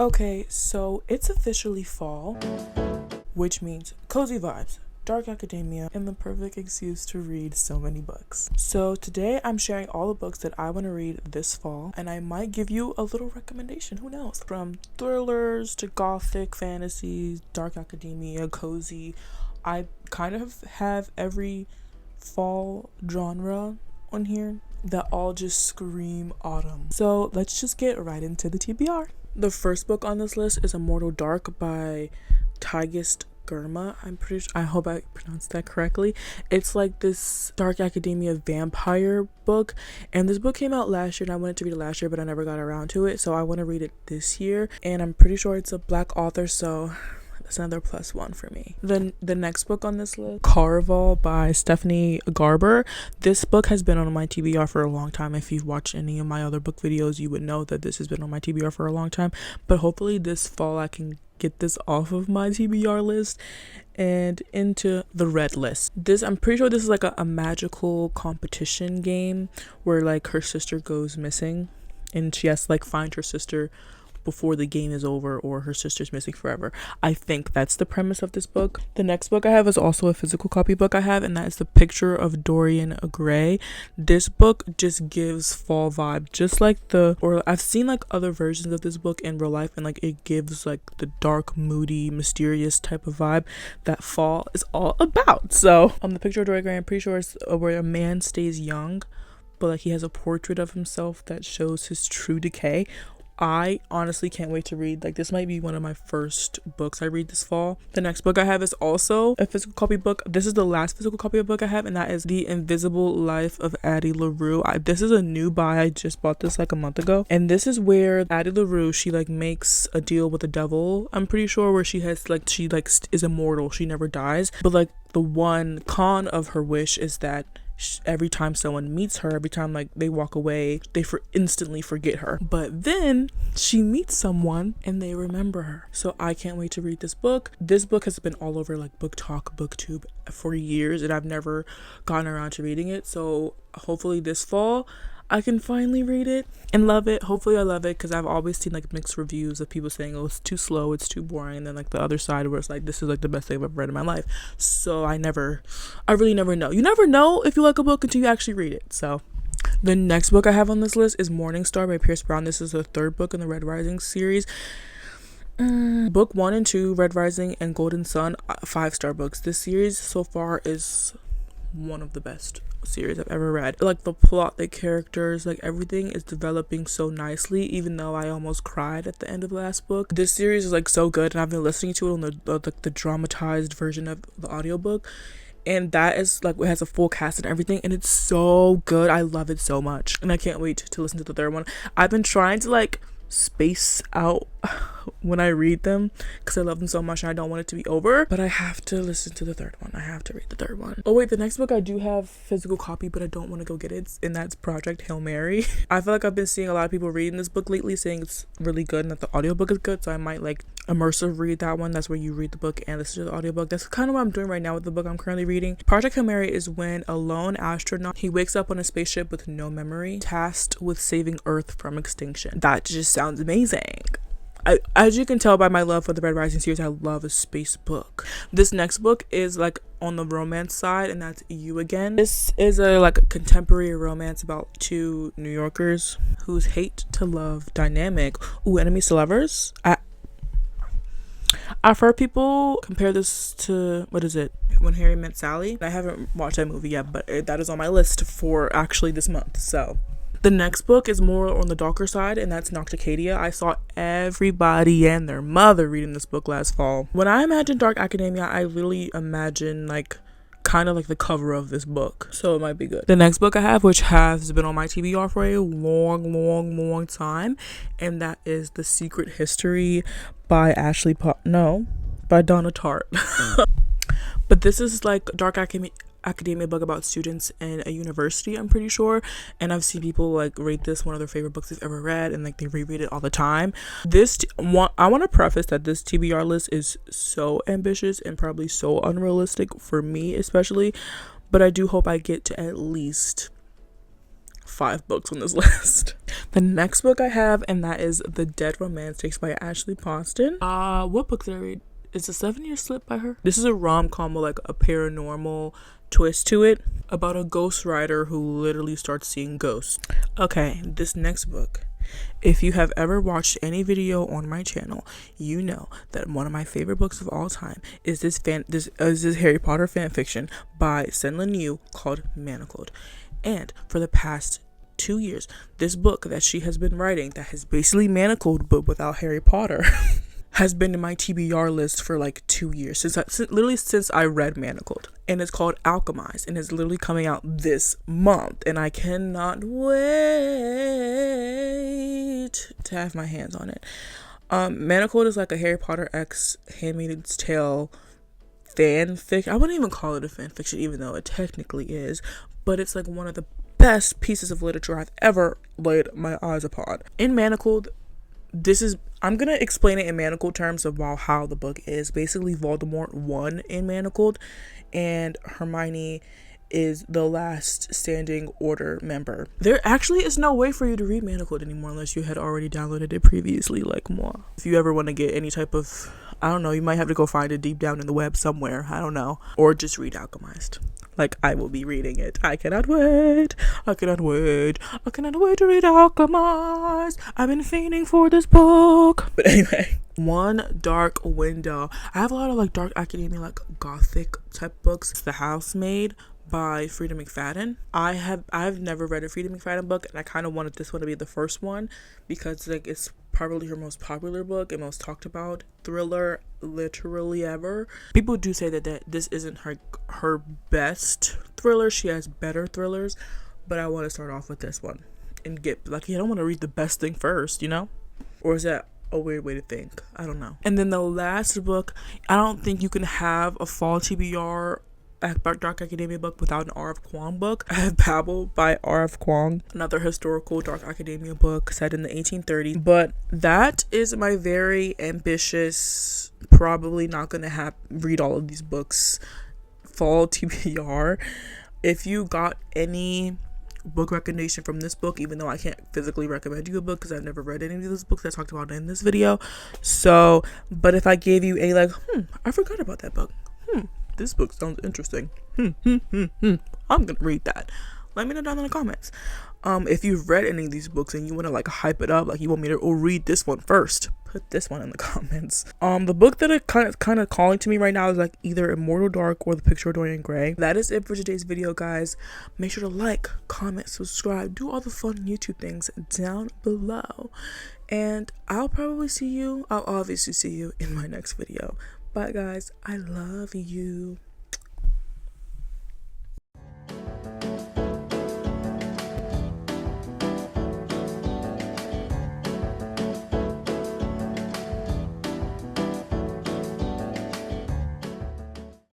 Okay, so it's officially fall, which means cozy vibes, dark academia, and the perfect excuse to read so many books. So today I'm sharing all the books that I want to read this fall, and I might give you a little recommendation, who knows? From thrillers to gothic fantasies, dark academia, cozy. I kind of have every fall genre on here that all just scream autumn. So let's just get right into the TBR. The first book on this list is Immortal Dark by Tigist Gurma. I hope I pronounced that correctly. It's like this dark academia vampire book, and this book came out last year and I wanted to read it last year, but I never got around to it, so I want to read it this year, and I'm pretty sure it's a Black author, so that's another +1 for me. Then the next book on this list, Caraval by Stephanie Garber. This book has been on my TBR for a long time. If you've watched any of my other book videos, you would know that this has been on my TBR for a long time, but hopefully this fall I can get this off of my TBR list and into the red list. I'm pretty sure this is like a magical competition game where like her sister goes missing and she has to like find her sister before the game is over, or her sister's missing forever. I think that's the premise of this book. The next book I have is also a physical copy book I have, and that is The Picture of Dorian Gray. This book just gives fall vibe, just like I've seen like other versions of this book in real life, and like it gives like the dark, moody, mysterious type of vibe that fall is all about. So on The Picture of Dorian Gray, I'm pretty sure it's where a man stays young, but like he has a portrait of himself that shows his true decay. I honestly can't wait to read. Like, this might be one of my first books I read this fall. The next book I have is also a physical copy book. This is the last physical copy of book I have, and that is The Invisible Life of Addie LaRue. This is a new buy. I just bought this like a month ago, and this is where Addie LaRue, she like makes a deal with the devil, I'm pretty sure, where she is immortal. She never dies, but like the one con of her wish is that every time someone meets her, every time like they walk away, they instantly forget her. But then she meets someone and they remember her. So I can't wait to read this book. This book has been all over like Book Talk, Booktube for years, and I've never gotten around to reading it. So hopefully this fall I can finally read it and love it. Hopefully I love it, because I've always seen like mixed reviews of people saying, oh, it's too slow, it's too boring, and then like the other side where it's like, this is like the best thing I've ever read in my life. So I really never know. You never know if you like a book until you actually read it. So the next book I have on this list is Morning Star by Pierce Brown. This is the third book in the Red Rising series. Book 1 and 2, Red Rising and Golden Sun, 5-star books. This series so far is one of the best series I've ever read. Like the plot, the characters, like everything is developing so nicely, even though I almost cried at the end of the last book. This series is like so good, and I've been listening to it on the dramatized version of the audiobook, and that is like, it has a full cast and everything, and it's so good. I love it so much, and I can't wait to listen to the third one. I've been trying to like space out when I read them because I love them so much and I don't want it to be over, but I have to listen to the third one. I have to read the third one. Oh wait, the next book I do have physical copy, but I don't want to go get it, and that's Project Hail Mary. I feel like I've been seeing a lot of people reading this book lately saying it's really good and that the audiobook is good, so I might like immersive read that one. That's where you read the book and listen to the audiobook. That's kind of what I'm doing right now with the book I'm currently reading. Project Hail Mary is when a lone astronaut, he wakes up on a spaceship with no memory, tasked with saving Earth from extinction. That just sounds amazing. As you can tell by my love for the Red Rising series, I love a space book. This next book is like on the romance side, and that's You Again. This is a contemporary romance about two New Yorkers whose hate to love dynamic. Enemies to lovers. I've heard people compare this to, what is it, When Harry Met Sally. I haven't watched that movie yet, but that is on my list for actually this month. So the next book is more on the darker side, and that's Nocticadia. I saw everybody and their mother reading this book last fall. When I imagine dark academia, I really imagine like kind of like the cover of this book, so it might be good. The next book I have, which has been on my TBR for a long time, and that is The Secret History by by Donna Tartt. But this is like dark academia book about students in a university, I'm pretty sure, and I've seen people like rate this one of their favorite books they've ever read, and like they reread it all the time. I want to preface that this TBR list is so ambitious and probably so unrealistic for me especially, but I do hope I get to at least 5 books on this list. The next book I have, and that is The Dead Romantics by Ashley Poston. What book did I read? It's a 7-Year Slip by her. This is a rom-com with like a paranormal twist to it about a ghost writer who literally starts seeing ghosts. Okay, this next book. If you have ever watched any video on my channel, you know that one of my favorite books of all time is this Harry Potter fan fiction by Senlin Yu called Manacled. And for the past 2 years, this book that she has been writing that has basically manacled but without Harry Potter has been in my TBR list for like 2 years since I read Manacled, and it's called Alchemized, and it's literally coming out this month, and I cannot wait to have my hands on it. Manacled is like a Harry Potter X Handmaid's Tale fan fiction. I wouldn't even call it a fan fiction, even though it technically is, but it's like one of the best pieces of literature I've ever laid my eyes upon. In Manacled, I'm gonna explain it in Manacled terms about how the book is. Basically, Voldemort won in Manacled, and Hermione is the last standing Order member. There actually is no way for you to read Manacled anymore unless you had already downloaded it previously, like moi. If you ever want to get any type of, I don't know, you might have to go find it deep down in the web somewhere, I don't know, or just read Alchemized. Like, I will be reading it. I cannot wait. I cannot wait. I cannot wait to read Alchemized. I've been fiending for this book. But anyway, One Dark Window. I have a lot of like dark academia, like gothic type books. It's The Housemaid by Frida McFadden. I've never read a Frida McFadden book, and I kind of wanted this one to be the first one because like it's probably her most popular book and most talked about thriller literally ever. People do say that this isn't her best thriller. She has better thrillers, but I want to start off with this one and get like, I don't want to read the best thing first, you know? Or is that a weird way to think? I don't know. And then the last book, I don't think you can have a fall TBR dark academia book without an R.F. Kuang book. I have Babel by R.F. Kuang, another historical dark academia book set in the 1830s. But that is my very ambitious, probably not gonna read all of these books, fall TBR. If you got any book recommendation from this book, even though I can't physically recommend you a book because I've never read any of those books I talked about in this video, so but if I gave you a like, I forgot about that book, this book sounds interesting, I'm gonna read that, let me know down in the comments. If you've read any of these books and you want to like hype it up, like you want me to read this one first, put this one in the comments. The book that is kind of calling to me right now is like either Immortal Dark or The Picture of Dorian Gray. That is it for today's video, guys. Make sure to like, comment, subscribe, do all the fun YouTube things down below, and I'll obviously see you in my next video. Bye guys, I love you.